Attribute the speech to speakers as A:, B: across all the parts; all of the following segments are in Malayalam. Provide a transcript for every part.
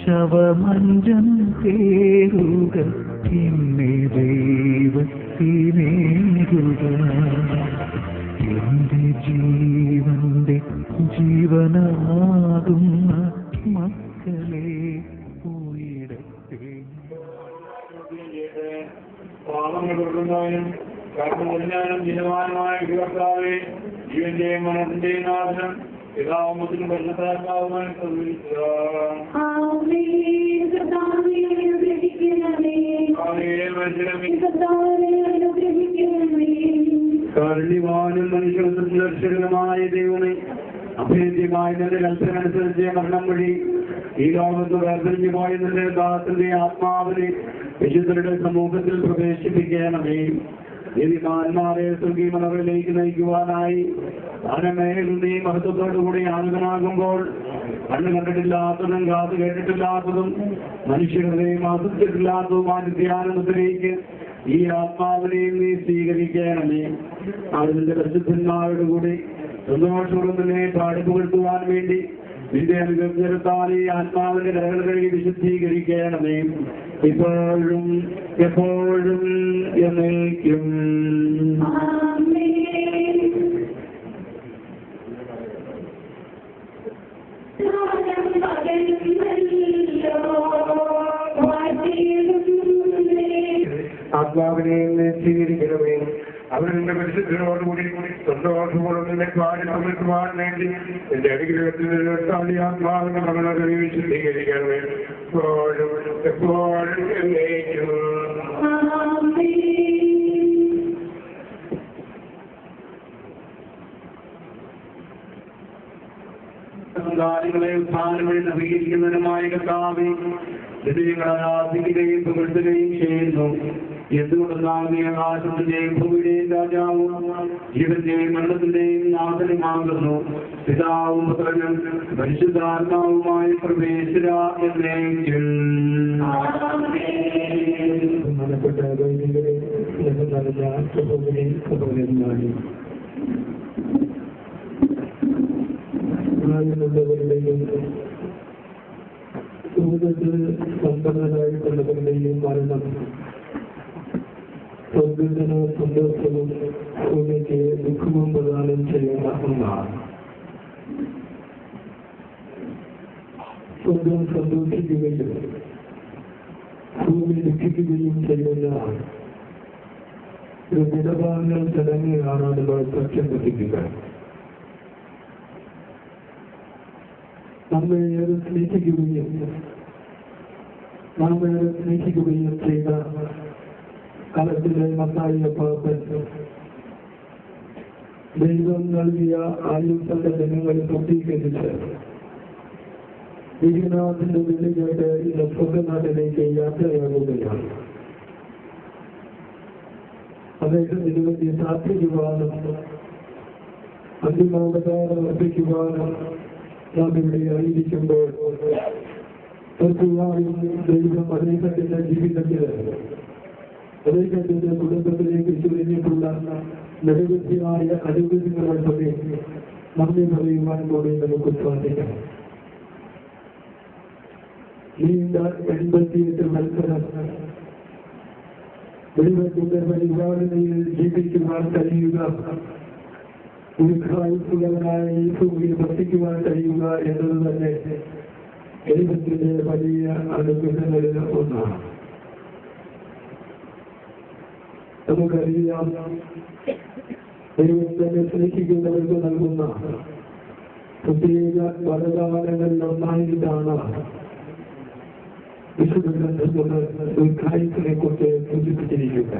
A: ശവമഞ്ചം തേറുക പിന്നെ ദൈവത്തിനേറുക എന്റെ ജീവന്റെ ജീവനാകുന്ന മക്കളെ പോയിടത്തെ
B: പാപങ്ങൾ കൊടുക്കുന്നവനും കർമ്മജ്ഞാനം ജിനവാനുമായ കർത്താവേ ജീവന്റെയും മനസ്സിന്റെയും നാശനം പിതാവുമത്തിനും പരിശുദ്ധാത്മാവുമായി കാരുണ്യവാനും മനുഷ്യരക്ഷകരമായ ദൈവമേ അഭേദ്യമായ നിന്റെ കൽപ്പനനുസരിച്ച് മരണം വഴി ഈ ലോകത്ത് വേർതിരിഞ്ഞു പോയ നിന്റെ ദാസന്റെ ആത്മാവിനെ വിശുദ്ധരുടെ സമൂഹത്തിൽ പ്രവേശിപ്പിക്കണമേ. നീതിമാന്മാരെ സ്വർഗീയമലറിലേക്ക് നയിക്കുവാനായി താനമേലുന്നീ മഹത്വത്തോടുകൂടി ആഗതനാകുമ്പോൾ കണ്ണു കണ്ടിട്ടില്ലാത്തതും കാത് കേട്ടിട്ടില്ലാത്തതും മനുഷ്യരുടെയും ആസ്വദിച്ചിട്ടില്ലാത്തതുമായ ധ്യാനത്തിലേക്ക് ഈ ആത്മാവിനെയും നീ സ്വീകരിക്കണമേ. അതിന്റെ പരിശുദ്ധന്മാരോട് കൂടി സന്തോഷത്തോടും തന്നെ പാടിപ്പുകഴ്ത്തുവാൻ വേണ്ടി നിന്റെ അനുഗ്രഹത്താൽ ഈ ആത്മാവിന്റെ കരകൾ കഴുകി വിശുദ്ധീകരിക്കണമേ. ഇപ്പോഴും എപ്പോഴും എന്നേക്കും. ആത്മാവിനെ സ്വീകരിക്കണമേ. അവരുടെ പരിശുദ്ധരോടുകൂടി സന്തോഷത്തോടെ നിന്നെ പാടിപ്പുകഴ്ത്തുവാൻ വേണ്ടി എന്റെ അനുഗ്രഹത്തിൽ ആത്മാവിനെ നമ്മളെ വിശുദ്ധീകരിക്കണമേ. എപ്പോഴും എപ്പോഴും എന്നേക്കും. കാര്യങ്ങളെ ഉത്ഥാനം വഴി നവീകരിക്കുന്നതിനുമായ കർത്താവേ ഞങ്ങളെ ആരാധിക്കുകയും പുകഴ്ത്തുകയും ചെയ്യുന്നു. എന്തുകൊണ്ടെന്നാൽ നീ ആകാശത്തിന്റെയും ഭൂമിയുടെയും രാജാവും ജീവന്റെയും മരണത്തിന്റെയും നാഥനുമാകുന്നു. പിതാവും പുത്രനും പരിശുദ്ധാത്മാവുമായ പ്രവേശിത എന്നേക്കും.
C: സമ്പന്നരായിട്ടുള്ളവരുടെയും മരണം സ്വർഗത്തിനോ സന്തോഷവും ഭൂമിക്ക് ദുഃഖവും പ്രദാനം ചെയ്യുന്ന ഒന്നാണ്. സ്വർഗം സന്തോഷിക്കുകയും ഭൂമി ദുഃഖിക്കുകയും ചെയ്യുന്ന ഒരു വിടവാങ്ങൽ ചടങ്ങാണ് നമ്മൾ പ്രഖ്യാപിക്കുക. നമ്മെ ഏറെ സ്നേഹിക്കുകയും ചെയ്ത കാലത്തിലെ മത്തായിയ പാപ്പൻ ദൈവം നൽകിയ ആയുധന്റെ ജനങ്ങൾ പൂർത്തീകരിച്ച് വിഘ്നാഥിന്റെ വിളികേട്ട് ഇന്ന് സ്വർഗനാട്ടിലേക്ക് യാത്രയാകുകയാണ്. അദ്ദേഹത്തിന് വേണ്ടി പ്രാർത്ഥിക്കുവാനും അന്തിമാവതാരം അർപ്പിക്കുവാനും നാം ഇവിടെ ആയിരിക്കുമ്പോൾ തീർച്ചയായും ദൈവം അദ്ദേഹത്തിന്റെ ജീവിതത്തിൽ അദ്ദേഹത്തിന്റെ കുടുംബത്തിലേക്ക് ചുരുങ്ങിയിട്ടുള്ള നിരവധിയായ അനുഭവങ്ങളെ നന്ദി പറയുവാൻ കൂടി നമുക്ക് സാധിക്കണം. നീണ്ട 88 മത്സരം ദൈവത്തിന്റെ പരിപാലനയിൽ ജീവിക്കുവാൻ കഴിയുക, ദീർഘായുസ്സുള്ളവനായ യേശുവിനെ ഭക്തിക്കുവാൻ കഴിയുക എന്നത് തന്നെ ദൈവത്തിന്റെ വലിയ അനുഗ്രഹങ്ങളിൽ ഒന്നാണ്. നമുക്കറിയാം, ദൈവത്തെ സ്നേഹിക്കുന്നവർക്ക് നൽകുന്ന പ്രത്യേക വരദാനങ്ങളിൽ ഒന്നായിട്ടാണ് വിശുദ്ധ ഗ്രന്ഥത്തിലെ ദീർഘായുസ്സിനെ കുറിച്ച് സൂചിപ്പിച്ചിരിക്കുക.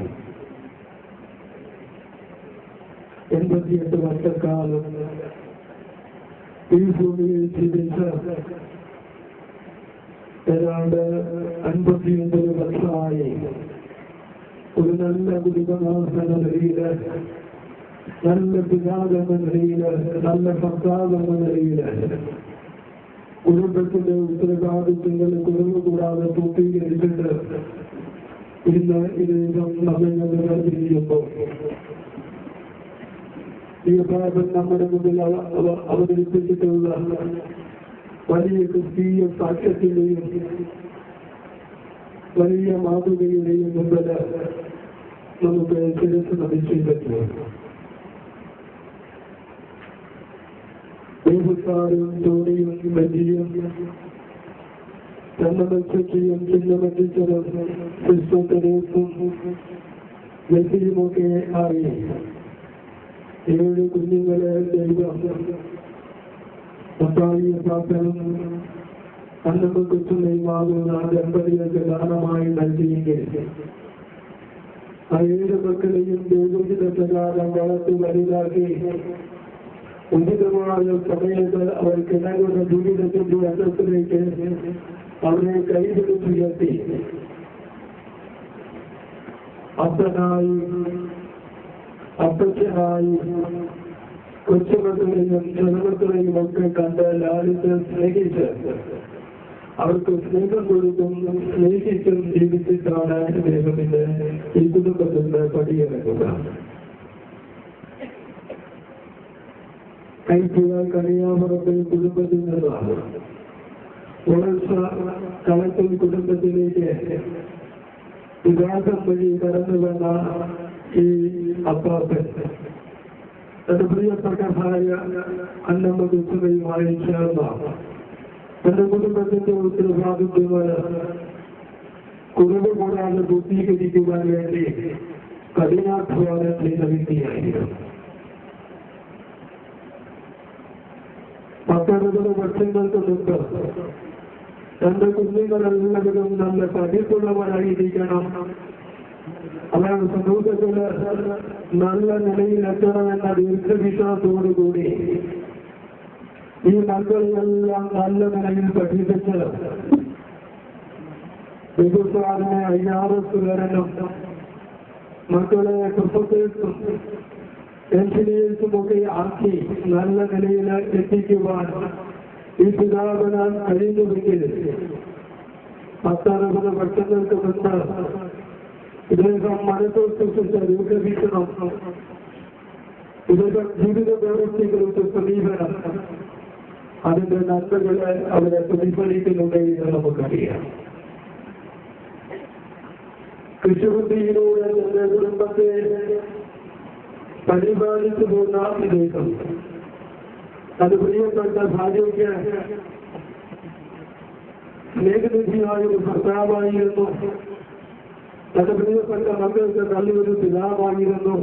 C: 88 വർഷക്കാലം ഈ ഭൂമിയിൽ ജീവിച്ച ഏതാണ്ട് 59 വർഷമായി ഒരു നല്ല കുടുംബനാഥെന്ന നിലയില്, നല്ല പിതാവെന്ന നിലയില്, നല്ല ഭർത്താവെന്ന നിലയില് കുടുംബത്തിന്റെ ഉത്തരവാദിത്വങ്ങൾ കുറവുകൂടാതെ പൂർത്തീകരിച്ചിട്ട് ഇന്ന് ദൈവം നമ്മെ വേർതിരിക്കുമ്പോൾ ഈ ഭാഗം നമ്മുടെ മുമ്പിൽ അവതരിപ്പിച്ചിട്ടുള്ള വലിയ ക്രിസ്തീയ സാക്ഷ്യത്തിന്റെയും വലിയ മാതൃകയുടെയും മുമ്പിൽ നമുക്ക് ശിരസ് നമിക്കാൻ പറ്റും. ദൈവക്കാരും തോണിയും വലിയും ചന്ദനച്ചയും ചിഹ്നമെത്തിച്ചതും ക്രിസ്തുവും മെസ്സിയുമൊക്കെ ആയി 7 കുഞ്ഞുങ്ങളെ ദൈവം മത്തായി പാത്രം അന്നമ്മ കൊച്ചുനെയ്മാകുന്ന ദമ്പതികൾക്ക് ദാനമായി നൽകിയെങ്കിൽ ആ 7 മക്കളെയും ദൈവത്തിന്റെ പ്രകാരം വളർത്തി വലുതാക്കി ഉചിതമായ സമയത്ത് അവർ കിണങ്ങളുടെ ജീവിതത്തിന്റെ അന്തത്തിലേക്ക് അവരെ കൈപിടിച്ചുയർത്തി അപ്പനായി അപ്പച്ചനായി കൊച്ചുമക്കളെയും ചെറുമക്കളെയും ഒക്കെ കണ്ട് ലാളിച്ച് സ്നേഹിച്ച് അവർക്ക് സ്നേഹം കൊടുത്തും സ്നേഹിച്ചും ജീവിച്ചിട്ടാണ് ദൈവത്തിന്റെ ഈ കുടുംബത്തിന്റെ പടിയിറക്കുക. കൈപ്പുഴ കണിയാപുറത്തെ കുടുംബത്തിൽ നിന്നാണ് വളർച്ച കളത്തിൽ കുടുംബത്തിലേക്ക് വികാസം വഴി കടന്നു വന്ന ഈ അപ്പാപ്പൻ തന്റെ പ്രിയപ്പെട്ട ഭാര്യ അന്നമ്മ കുസുമയുമായി ചേർന്ന തന്റെ കുടുംബത്തിന്റെ ഉത്തരവാദിത്വങ്ങൾ കുറവ് കൂടാതെ പൂർത്തീകരിക്കുവാൻ വേണ്ടി കഠിനാധ്വാനം ചെയ്ത വ്യക്തിയായിരുന്നു. 19 വർഷങ്ങൾക്ക് മുമ്പ് തന്റെ കുഞ്ഞുങ്ങളെല്ലാവരും നല്ല പഠിപ്പുള്ളവരായിരിക്കണം, അവർ സമൂഹത്തില് നല്ല നിലയിലെത്തണമെന്ന ദീർഘവിശ്വാസത്തോടുകൂടി ഈ മക്കളെല്ലാം നല്ല നിലയിൽ പഠിപ്പിച്ച് വിഭുസാറിനെ അയ്യാറത്തുകാരനും മക്കളെ പ്രൊഫസേഴ്സും എൻജിനീയേഴ്സുമൊക്കെ ആക്കി നല്ല നിലയിൽ എത്തിക്കുവാൻ ഈ പിതാവിനാൽ കഴിയുമെങ്കിൽ 10-60 വർഷങ്ങൾക്ക് മുമ്പ് ഇദ്ദേഹം മനസ്സോത്സവിച്ച രൂപീകരണം, ഇദ്ദേഹം ജീവിത പ്രവൃത്തികളുടെ സമീപനം, അതിന്റെ നന്മകളെ അവരെ പ്രതിഫലിക്കുന്നുണ്ട് എന്ന് നമുക്കറിയാം. കൃഷിബുദ്ധിയിലൂടെ തന്റെ കുടുംബത്തെ പരിപാലിച്ചു പോകുന്ന ഇദ്ദേഹം അത് പ്രിയപ്പെട്ട ഭാര്യയ്ക്ക് സ്നേഹനിധിയായ ഒരു ഭർത്താവായിരുന്നു, തന്റെ പ്രിയപ്പെട്ട മക്കൾക്ക് നല്ലൊരു പിതാവായിരുന്നു,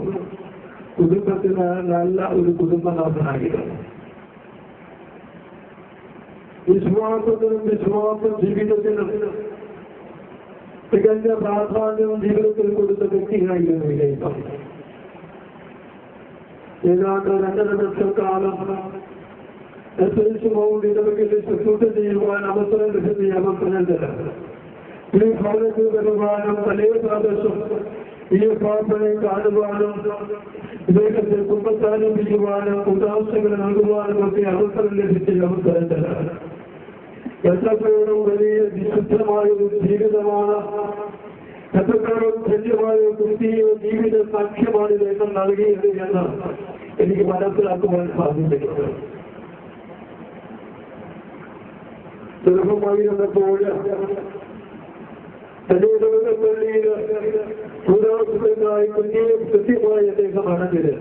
C: കുടുംബത്തിന് നല്ല ഒരു കുടുംബനാഥനായിരുന്നു. വിശ്വാസത്തിനും വിശ്വാസ ജീവിതത്തിനും തികഞ്ഞ പ്രാധാന്യവും ജീവിതത്തിൽ കൊടുത്ത വ്യക്തിയായിരുന്നു ഇദ്ദേഹം. ഏതാണ്ട് 2.5 വർഷക്കാലം ഇടവകയിൽ ശുശ്രൂഷ ചെയ്യുവാൻ അവസരം ലഭിച്ച അവസരത്തിൽ ഈ ഭവനത്തിൽ വരുവാനും പല പ്രാദേശം ഈ പാപ്പനെ കാണുവാനും ഇദ്ദേഹത്തെ കുടുംബത്താരംഭിക്കുവാനും കുടാംശങ്ങൾ നൽകുവാനും ഒക്കെ അവസരം ലഭിച്ച അവസരത്തിലാണ് എത്രത്തോളം വലിയ വിശുദ്ധമായ ഒരു ജീവിതമാണ്, എത്രത്തോളം ധന്യമായ ക്രിസ്തീയ ജീവിത സാക്ഷ്യമാണ് ഇദ്ദേഹം നൽകിയത് എന്ന് എനിക്ക് മനസ്സിലാക്കുവാൻ സാധിച്ചിട്ടുണ്ട്. ചെറുപ്പമായിരുന്നപ്പോൾ തന്റെ പള്ളിയിൽ പുരാതനമായി കുഞ്ഞിയെ കൃത്യമായി അദ്ദേഹം അടഞ്ഞത്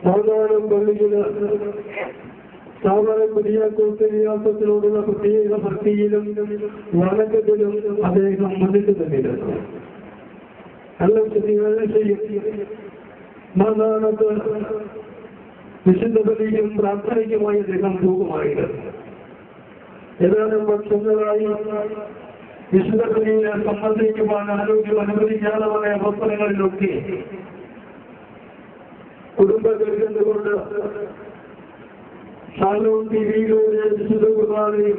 C: സാധാരണ പള്ളിയിൽ സാധാരണ വിദ്യാഭ്യാസത്തിനോടുള്ള പ്രത്യേക ഭക്തിയിലും വണക്കത്തിലും അദ്ദേഹം മുന്നിട്ട് തന്നിരുന്നു. എല്ലാം ചെയ്യും. സാധാരണത്ത് വിശുദ്ധ ബലിയും പ്രാർത്ഥനയ്ക്കുമായി അദ്ദേഹം പോകുമായിരുന്നു. ഏതാനും വർഷങ്ങളായി വിശുദ്ധ ബലിയെ സംബന്ധിക്കുവാൻ ആരോഗ്യം അനുവദിക്കാതെ അവസരങ്ങളിലൊക്കെ കുടുംബകരുകൊണ്ട് ശാലോം ടിവിയിലൂടെ വിശുദ്ധ കുർബാനയും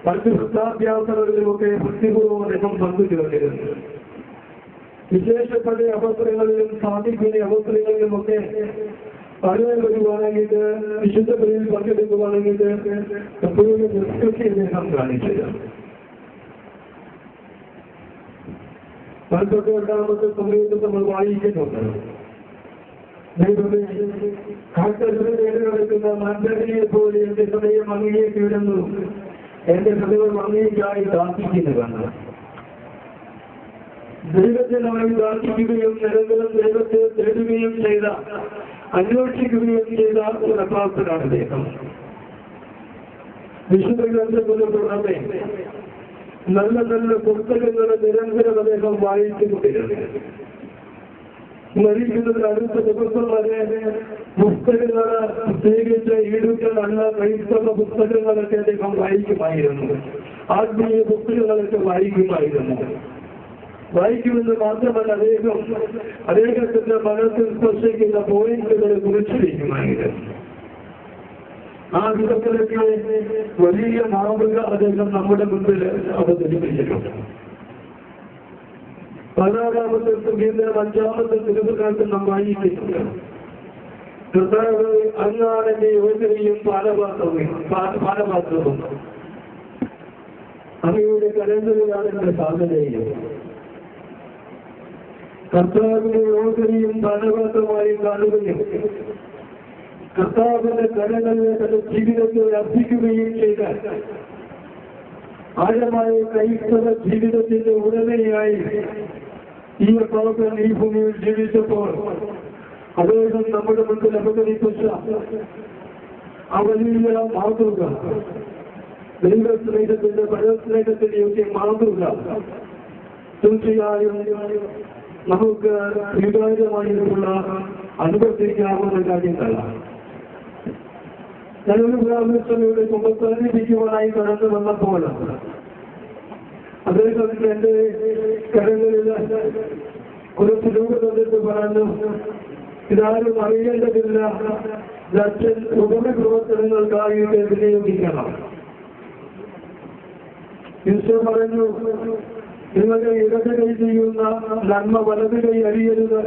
C: മറ്റു വൃത്താഭ്യാസങ്ങളിലുമൊക്കെ ഭക്തിപൂർവ്വം അദ്ദേഹം പങ്കുചേർന്നിരുന്നു. വിശേഷപ്പെട്ട അവസരങ്ങളിലും സാധിക്കുന്ന അവസരങ്ങളിലുമൊക്കെ പഴയ വരുവാണെങ്കിൽ വിശുദ്ധ ബലിയിൽ പങ്കെടുക്കുവാണെങ്കിൽ എപ്പോഴും നിഷ്കൃതി അദ്ദേഹം കാണിച്ചത്. 48 സമയത്ത് നമ്മൾ വായിക്കുന്നുണ്ട്. ദൈവമേ, കാട്ടലിൽ നേടിയെടുക്കുന്ന മന്ത്രിയെ പോലെ എന്റെ ഹൃദയം അങ്ങേക്ക് വിടുന്നു. എന്റെ ഹൃദയം അങ്ങേക്കായി ദാഹിക്കുന്നതാണ്. ദൈവത്തിനായി ദാഹിക്കുകയും നിരന്തരം ദൈവത്തെ തേടുകയും ചെയ്ത, അന്വേഷിക്കുകയും ചെയ്ത ഒരു അഭാവത്തിലാണ് അദ്ദേഹം. വിശുദ്ധ ഗ്രന്ഥത്തിന് പുറമെ നല്ല നല്ല പുസ്തകങ്ങളെ നിരന്തരം അദ്ദേഹം വായിച്ചുകൊണ്ടിരുന്നു. മരിക്കുന്നതിന് അടുത്ത ദിവസം വരെ പുസ്തകങ്ങള്, പ്രത്യേകിച്ച് ഈടുക്കളല്ല ക്രൈസ്തവ പുസ്തകങ്ങളൊക്കെ അദ്ദേഹം വായിക്കുമായിരുന്നു. ആത്മീയ പുസ്തകങ്ങളൊക്കെ വായിക്കുമായിരുന്നു. വായിക്കുമെന്ന് മാത്രമല്ല, അദ്ദേഹത്തിന്റെ മനസ്സിൽ സ്പർശിക്കുന്ന പോയിന്റുകളെ കുറിച്ചിരിക്കുമായിരുന്നു. ആ വിധത്തിലൊക്കെ വലിയ മാതൃക അദ്ദേഹം നമ്മുടെ മുമ്പിൽ അവതരിപ്പിച്ചിട്ടുണ്ട്. 16-ാമത്തെ സംഗീതം 5-ാമത്തെ തിരുവനന്തപുരത്ത് നാം വായിക്കുന്നുണ്ട്. കർത്താവ് അങ്ങാണെന്റെ യോജനയും പാനപാത്രവും അങ്ങയുടെ കരങ്ങളിലാണ് എന്റെ സാധനയും. കർത്താവിന്റെ യോജനയും പാനപാത്രമായി കാണുകയും കർത്താവിന്റെ കരങ്ങളിലെ തന്റെ ജീവിതത്തെ അർപ്പിക്കുകയും ചെയ്ത ആഴമായ ക്രൈസ്തവ ജീവിതത്തിന്റെ ഉടമയായി ഈ പാപൻ ഈ ഭൂമിയിൽ ജീവിച്ചപ്പോൾ അദ്ദേഹം നമ്മുടെ മുമ്പിൽ അവതരിപ്പിച്ച ആ വലിയ മാതൃക, ദൈവസ്നേഹത്തിന്റെ പരസ്നേഹത്തിന്റെയൊക്കെ മാതൃക തീർച്ചയായും നമുക്ക് സ്വീകാര്യമായിട്ടുള്ള അനുവർത്തിക്കാവുന്ന കാര്യങ്ങളാണ്. ഞാനൊരു ബ്രാഹ്മണയുടെ കുമ്പസാരിപ്പിക്കുവാനായി കടന്നു വന്നപ്പോൾ അദ്ദേഹത്തിന് എന്റെ കരങ്ങളിൽ കുറച്ച് രൂപ തന്നിട്ട് പറഞ്ഞു, ഇതാരും അറിയേണ്ടതില്ല, അച്ഛൻ ഉപപ്രവർത്തനങ്ങൾക്കായിട്ട് വിനിയോഗിക്കണം. ഈശോ പറഞ്ഞു, നിങ്ങളുടെ ഇടത് കൈ ചെയ്യുന്ന നന്മ വലത് കൈ അറിയരുത്,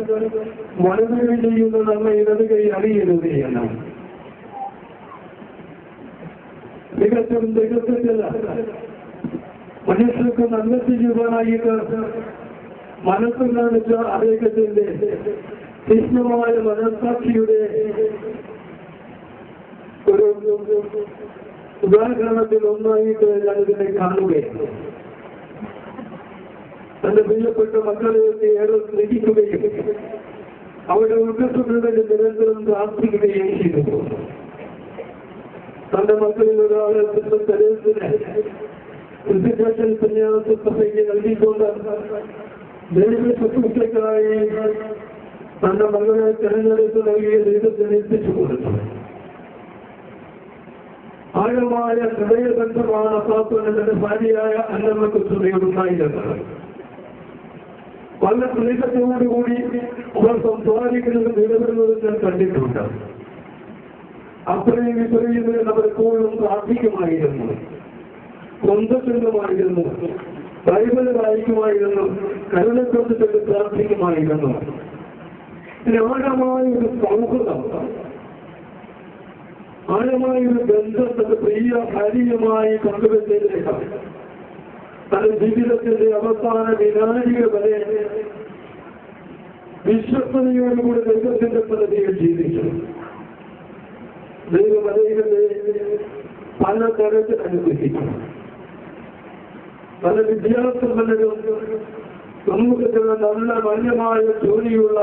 C: വലത് കൈ ചെയ്യുന്ന നന്മ ഇടത് കൈ അറിയരുത് എന്ന്. തികച്ചില്ല. മനുഷ്യർക്ക് നന്മ ചെയ്യുവാനായിട്ട് മനസ്സെന്താണെന്ന് വെച്ചാൽ അദ്ദേഹത്തിന്റെ തീക്ഷ്ണമായ മനസ്സാക്ഷിയുടെ ഒരു ഉദാഹരണത്തിൽ ഒന്നായിട്ട് ഞാനിതിനെ കാണുകയാണ്. തന്റെ പ്രിയപ്പെട്ട മക്കളെയൊക്കെ ഏറെ സ്നേഹിക്കുകയും അവരുടെ ഉൾക്കത്തുകളുടെ നിരന്തരം പ്രാർത്ഥിക്കുകയും ചെയ്തു. തന്റെ മക്കളിൽ ഒരാളെ തെരേസിനെ ക്രിസ്ത്യൻ സന്യാസസഭയ്ക്ക് നൽകിക്കൊണ്ട് ദൈവ ശുശ്രൂഷയ്ക്കായി തന്റെ മകളെ തെരഞ്ഞെടുത്ത് നൽകിയ ദൈവത്തിന് എത്തിച്ചു കൊടുത്തു. ആഴമായ ഹൃദയബന്ധമാണ് പാപ്പന് തന്റെ ഭാര്യയായ അന്നമ്മക്കുണ്ടായിരുന്നത്. വളരെ സ്നേഹത്തോടുകൂടി അവർ സംസാരിക്കുന്നത് നിലവിലുള്ളത് ഞാൻ കണ്ടിട്ടുണ്ട്. അത്രയും വിപരീതം അവരെപ്പോഴും പ്രാർത്ഥിക്കുമായിരുന്നു, സ്വന്തമായിരുന്നു, ബൈബിള് വായിക്കുമായിരുന്നു, കരുണക്കൊണ്ട് ചെന്ന് പ്രാർത്ഥിക്കുമായിരുന്നു. ആഴമായ ഒരു സൗഹൃദം, ആഴമായ ഒരു ബന്ധം തന്റെ പ്രിയ ഭാര്യയുമായി പങ്കുവെച്ചതിനേക്കാൾ തന്റെ ജീവിതത്തിന്റെ അവസാന വിനാഴിക വരെ വിശ്വസ്തയോടുകൂടി ദൈവത്തിന്റെ പദ്ധതിയിൽ ജീവിച്ചു. ദൈവം അദ്ദേഹത്തെ പല തരത്തിൽ അനുഗ്രഹിക്കും. പല വിദ്യാസമ്പന്നരും സമൂഹത്തിലുള്ള നല്ല മാന്യമായ ജോലിയുള്ള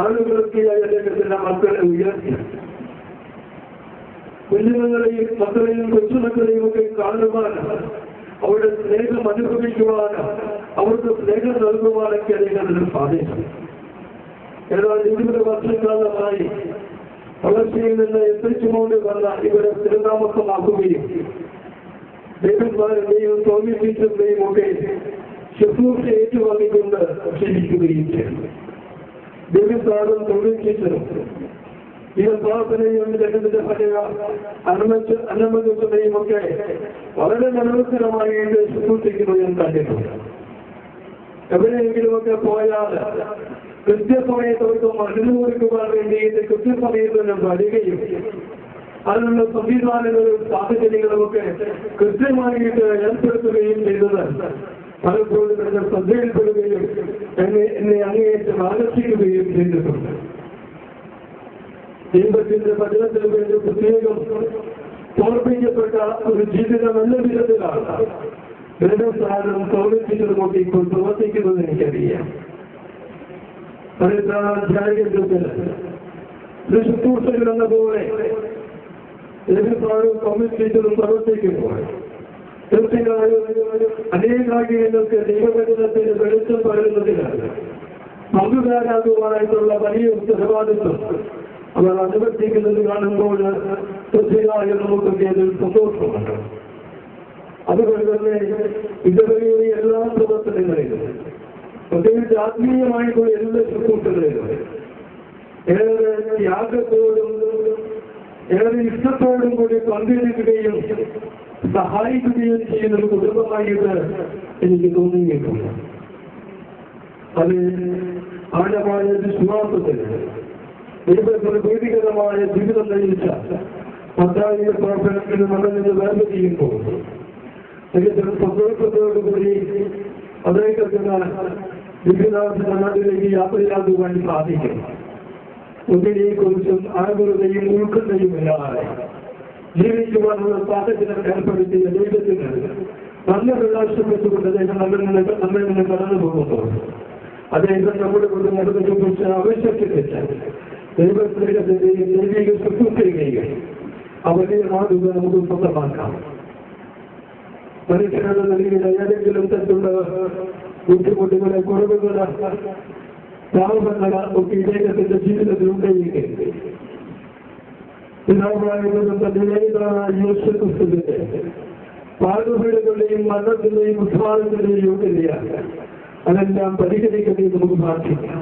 C: ആളുകളൊക്കെ അദ്ദേഹത്തിന്റെ മക്കളെ ഉയർത്തി. കുഞ്ഞുങ്ങളെയും മക്കളെയും കൊച്ചുമക്കളെയും ഒക്കെ കാണുവാൻ, അവരുടെ സ്നേഹം അനുഭവിക്കുവാൻ, അവർക്ക് സ്നേഹം നൽകുവാനൊക്കെ അദ്ദേഹത്തിന് സാധിച്ചു. ഏതാണ്ട് 20 വർഷക്കാലമായി വളർച്ചയിൽ നിന്ന് എത്തിച്ചുകൊണ്ട് വന്ന ഇവരെ സ്ഥിരതാമസമാക്കുകയും ദേവന്മാരുടെയും സ്വാമി ടീച്ചറിന്റെയും ഒക്കെ ശുശ്രൂഷ ഏറ്റുവാങ്ങിക്കൊണ്ട് ക്ഷണിക്കുകയും ചെയ്തു. ദേവസാറും തൊഴിൽ ടീച്ചറും ഈ പ്രാർത്ഥനയും ജഗത്തിന്റെ പഴയ അന്നമനയും ഒക്കെ വളരെ മനോഹരമായിട്ട് ശുശ്രൂഷിക്കുന്നത് ഞാൻ കണ്ടിട്ടുണ്ട്. എവിടെയെങ്കിലുമൊക്കെ പോയാൽ കൃത്യസമയത്ത് അവർക്ക് മരുന്ന് കൊടുക്കുവാൻ വേണ്ടിയിട്ട് കൃത്യസമയത്ത് തന്നെ വരികയും അതിനുള്ള സംവിധാനങ്ങളും സാഹചര്യങ്ങളും ഒക്കെ കൃത്യമായിട്ട് ഏർപ്പെടുത്തുകയും ചെയ്തത് പലപ്പോഴും എന്നെ ശ്രദ്ധയിൽപ്പെടുകയും എന്നെ അങ്ങേയറ്റം ആകർഷിക്കുകയും ചെയ്തിട്ടുണ്ട്. ദൈവത്തിന്റെ ഭജനത്തിന് വേണ്ടി പ്രത്യേകം സമർപ്പിക്കപ്പെട്ട ഒരു ജീവിതം എന്ന വിധത്തിലാണ് ഗ്രന്ഥസ്ഥാനം സൗകര്യത്തിലുമൊക്കെ ഇപ്പോൾ പ്രവർത്തിക്കുന്നത് എനിക്കറിയാം. 13-ാം അധ്യായത്തിൽ ശുശ്രൂഷകൾ എന്ന പോലെ ഗ്രന്ഥസ്ഥാനവും കമ്മിറ്റിയിലും പ്രവർത്തിക്കുമ്പോൾ തീർച്ചയായും അനേകാര്യങ്ങൾക്ക് ദൈവവചനത്തിന് വെളിച്ചം പകരുന്നതിനാണ് പങ്കുകാരാകുവാനായിട്ടുള്ള വലിയ ഉത്തരവാദിത്വം അവർ അനുവർത്തിക്കുന്നത് കാണുമ്പോൾ തീർച്ചയായും നമുക്കൊക്കെ അതിൽ സന്തോഷമുണ്ട്. അതുകൊണ്ട് തന്നെ ഇതുവരെയുള്ള എല്ലാ പ്രവർത്തനങ്ങളിലും പ്രത്യേകിച്ച് ആത്മീയമായിട്ടുള്ള എല്ലാ ശുശ്രൂഷകളിലും ഏറെ ത്യാഗത്തോടും ഏറെ ഇഷ്ടത്തോടും കൂടി പങ്കെടുക്കുകയും സഹായിക്കുകയും ചെയ്യുന്ന ഒരു കുടുംബമായിട്ട് എനിക്ക് തോന്നിയിട്ടുണ്ട്. അത് ആഴമായ വിശ്വാസത്തിന് ദൈവത്തിന് പ്രീതികരമായ ജീവിതം നയിച്ച മത്തായിയുടെ പ്രവർത്തനത്തിന് നമ്മൾ നിന്ന് വേണ്ട ചെയ്യുമ്പോൾ ദൈവത്തിന് സന്തോഷത്തോടുകൂടി അദ്ദേഹത്തിന് വിദ്യാർത്ഥി നാട്ടിലേക്ക് യാത്രയാക്കുവാൻ സാധിക്കും. ഒന്നിനെക്കുറിച്ചും ആകുലതയും ഉൾക്കൊണ്ടയുമില്ലാതെ ജീവിക്കുവാനുള്ള സാഹചര്യം ഏർപ്പെടുത്തിയ ദൈവത്തിന് നല്ല പ്രകാശപ്പെട്ടുകൊണ്ട് അദ്ദേഹം നമ്മിൽ നിന്ന് കടന്നു പോകുമ്പോൾ അദ്ദേഹം നമ്മുടെ കൊണ്ട് നടന്നതിനെ കുറിച്ച് ആവശ്യപ്പെട്ടില്ല. ദൈവസ്നേഹത്തിന്റെയും ദൈവിക ശുശ്രൂഷയുടെയും ആ വലിയ മാതൃക നമുക്ക് സ്വന്തമാക്കാം. മനുഷ്യരുടെ നൽകിയ ഏതെങ്കിലും തരത്തിലുള്ള ബുദ്ധിമുട്ടുകളെ കുറവുകളെ പാവങ്ങള ഒക്കെ ഇദ്ദേഹത്തിന്റെ ജീവിതത്തിലുണ്ടെങ്കിൽ യേശുക്രിസ്തുവിന്റെ പാടുപീടുകളുടെയും മരണത്തിന്റെയും ഉദ്ധാനത്തിന്റെയും യോഗ്യതയ അതെല്ലാം പരിഹരിക്കട്ടെ നമുക്ക് പ്രാർത്ഥിക്കാം.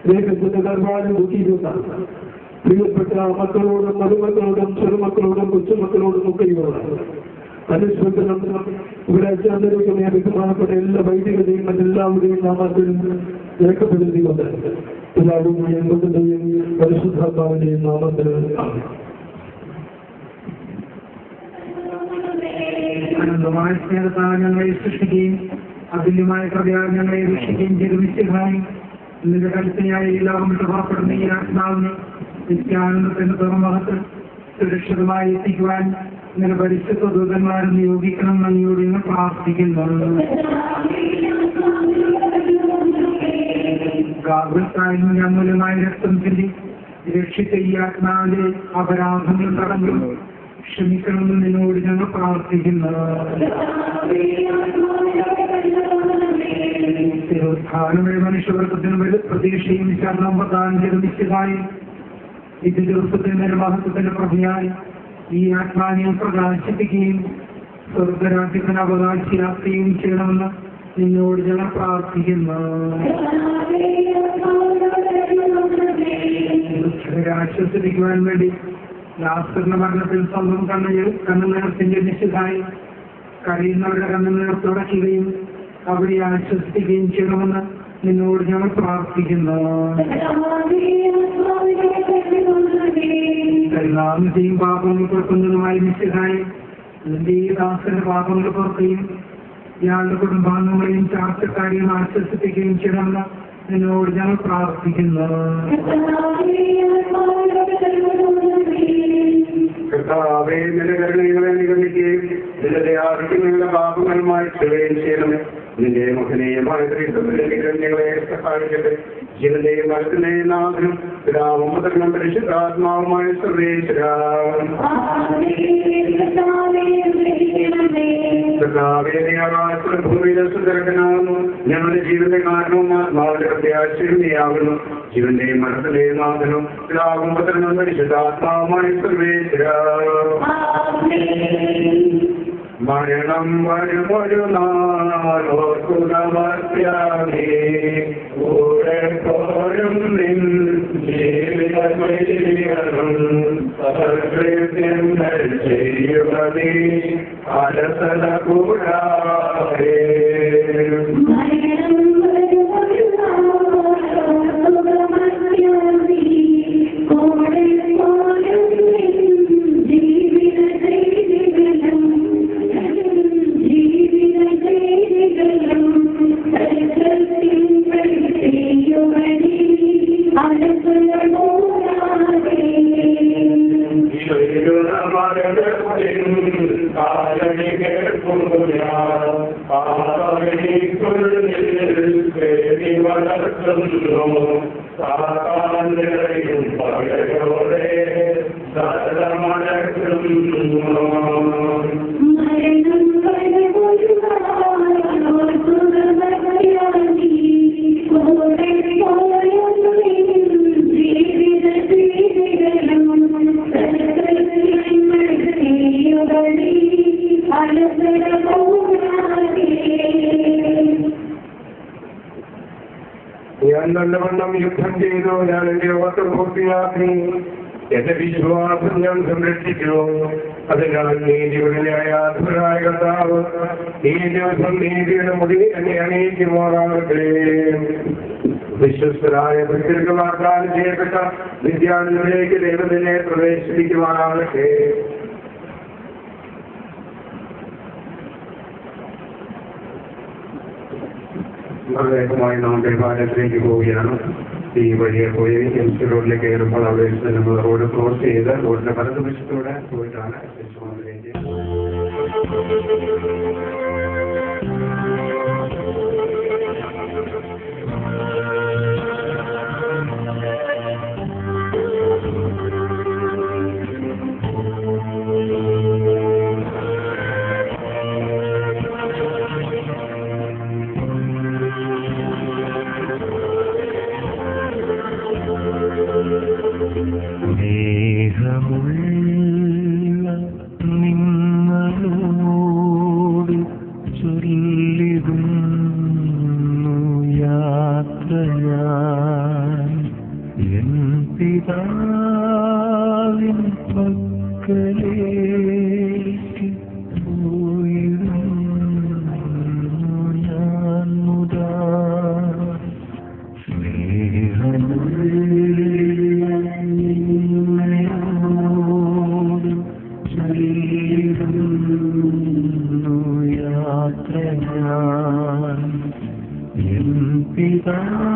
C: ലേഖത്തിന്റെ കർമാനും ബുദ്ധിയിലുള്ള പ്രിയപ്പെട്ട മക്കളോടും മരുമക്കളോടും ചെറുമക്കളോടും കൊച്ചുമക്കളോടും ഒക്കെയോട് അനുസ്മൃതം ഇവിടെ അച്ഛാന്തരിക്കുന്ന ബഹുമാനപ്പെട്ട എല്ലാ വൈദികതയും മറ്റെല്ലാവരുടെയും നാമത്തിൽ രേഖപ്പെടുത്തിക്കൊണ്ട് പിതാവിന്റെയും പുത്രന്റെയും പരിശുദ്ധാത്മാവിന്റെയും നാമത്തിൽ
D: അനന്തമായ സ്നേഹത്താൽ ഞങ്ങളെ സൃഷ്ടിക്കുകയും അതുല്യമായ കൃപയാൽ ഞങ്ങളെ രക്ഷിക്കുകയും ചെയ്ത നിശ്ചയമായി നിന്റെ കൽപ്പനയായ എല്ലാം വിട്ട് പുറപ്പെടുന്ന ഈ ആത്മാവിനെ നിത്യാനന്ദത്തിന്റെ തുറമുഖത്ത് സുരക്ഷിതമായി എത്തിക്കുവാൻ നിന്റെ പരിശുദ്ധ ദൂതന്മാരെ നിയോഗിക്കണം നന്ദിയോട് ഇന്ന് പ്രാർത്ഥിക്കുന്നു. ഗാബ്രിയേൽ അമൂല്യമായ രക്തം ചൊല്ലി രക്ഷിച്ച ഈ ആത്മാവിന്റെ അപരാധങ്ങൾ തടഞ്ഞു ക്ഷമിക്കണമെന്ന് നിന്നോട് ഞങ്ങൾ പ്രാർത്ഥിക്കുന്നു. മനുഷ്യവർഗത്തിന് പ്രതീക്ഷയും ശരണം പ്രദാനം ചെയ്ത നിശ്ചയമായി ഇത് ദിവസത്തിന്റെ മഹത്വത്തിന്റെ പ്രഭയായി ഈ ആത്മാവിനെ പ്രകാശിപ്പിക്കുകയും സ്വർഗരാജ്യത്തിന് അവകാശിയാക്കുകയും ചെയ്യണമെന്ന് നിന്നോട് ഞങ്ങൾ പ്രാർത്ഥിക്കുന്നു. ആശ്വസിപ്പിക്കുവാൻ വേണ്ടി ലാസ്റ്ററിന്റെ മരണത്തിൽ സ്വന്തം കണ്ണുനീർത്തിന്റെ നിശ്ചിതമായി കഴിയുന്നവരുടെ കണ്ണുനീർ തുടയ്ക്കുകയും അവിടെ ആശ്വസിപ്പിക്കുകയും ചെയ്യണമെന്ന് നിന്നോട് ഞങ്ങൾ പ്രാർത്ഥിക്കുന്നു. എല്ലാമത്തെയും പാപങ്ങൾ പുറക്കുന്നതുമായി നിശ്ചിതമായി നിന്റെ ഈ ദാസന്റെ പാപങ്ങൾ പുറക്കുകയും ഇയാളുടെ കുടുംബാംഗങ്ങളെയും ചാർച്ചക്കാരെയും ആശ്വസിപ്പിക്കുകയും ചെയ്യണമെന്ന് നിന്നോട് ഞങ്ങൾ പ്രാർത്ഥിക്കുന്നു.
B: കർത്താവേ, നിന്റെ കരുണകളെ നിഗമിക്കുകയും നിന്റെ ആവശ്യങ്ങളുടെ പാപങ്ങളുമായി ചെയ്യുകയും ചെയ്യണമേ. നിന്റെ മഹനീയമായ ഞങ്ങളെ സഹായിക്കട്ടെ. ജീവന്റെയും മരത്തിന്റെയും നാഥനും പിതാവും പുത്രനും പരിശുദ്ധാത്മാവുമായ സർവേശ്വരാ. ഭൂമിയിലെ സുന്ദരകനാകുന്നു. ഞങ്ങളുടെ ജീവന്റെ കാരണവും ആത്മാവിന്റെ പ്രത്യാശയും നീയാകുന്നു. ജീവന്റെയും മരണത്തിന്റെയും നാഥനും പിതാവും പുത്രനും പരിശുദ്ധാത്മാവുമായ സർവേശ്വരാ. മരണം വരുമൊരു നാളോർക്കുന്നമർത്യാമേ കൂടെ പോരും നിൻ ജീവിതം സകൃത്യങ്ങൾ ചെയ്യുവതീ അലസല കൂടാതെ.
E: I'm
B: ഞാൻ നല്ലവണ്ണം യുദ്ധം ചെയ്തു, ഞാൻ എന്റെ ഓട്ടം പൂർത്തിയാക്കി, എന്റെ വിശ്വാസം ഞാൻ സംരക്ഷിച്ചു. അതിനാൽ നീതിയുടെ ന്യായാധിപനായ കർത്താവ് ഈ ദിവസം നീതിയുടെ മുടി എന്നെ അണിയിക്കുമാറാകട്ടെ. വിശ്വസ്തരായ ഭക്തർക്ക് വാഗ്ദാനം ചെയ്യപ്പെട്ട വിദ്യാർത്ഥികളിലേക്ക് ദൈവത്തിനെ പ്രവേശിപ്പിക്കുവാനാകട്ടെ. മൃഗമായി നാം പരിപാലനത്തിലേക്ക് പോവുകയാണ്. ഈ വഴിയെ പോയി എംസി റോഡിലേക്ക് കയറുമ്പോൾ അവിടെ നമ്മൾ റോഡ് ക്രോസ് ചെയ്ത് റോഡിന്റെ വലതുവശത്തൂടെ പോയിട്ടാണ് യശോമതിലേക്ക്.
A: സ്നേഹമുള്ള നിങ്ങളോട് ചൊല്ലിടുന്നു യാത്രയാൻ എൻ പിതാവിൻ പക്കലേക്ക് പോയിടുന്നു ഞാൻ മുതാ.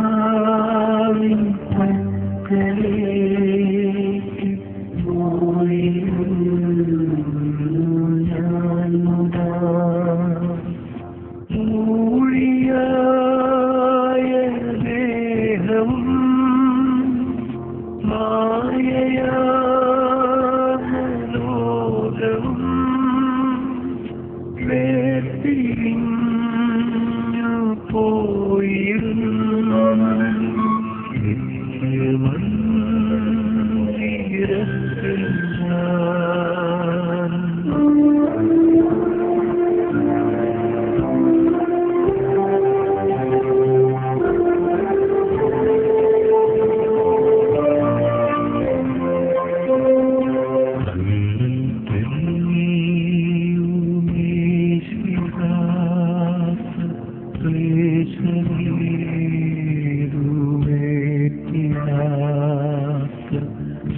A: പിതാവിൻ പക്കലേക്ക് പോയിരുന്നു ഞാൻ മുതാ. ഊഴിയായ ദേഹവും മായയായ ലോകവും വേർപിരിഞ്ഞു പോയിരുന്നു മന്ദിരത്തിൽ ഞാൻ.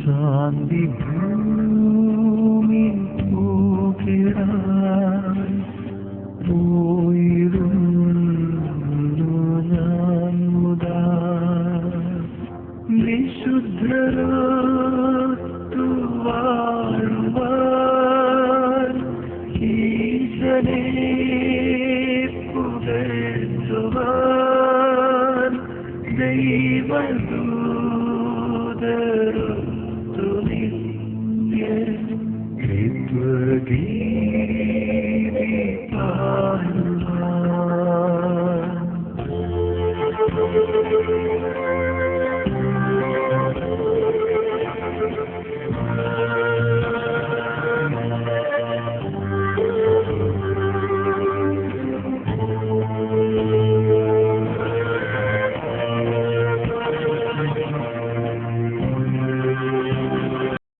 A: ശാന്തി ഭൂമി പോകിടാൻ പോയിരുന്നു ഞാൻ മുതാ. വിശുദ്ധരത്തു വാഴുവാൻ ഈശനെ പുകഴ്ത്തുവാൻ ദൈവദൂതരൊത്തു നിത്യ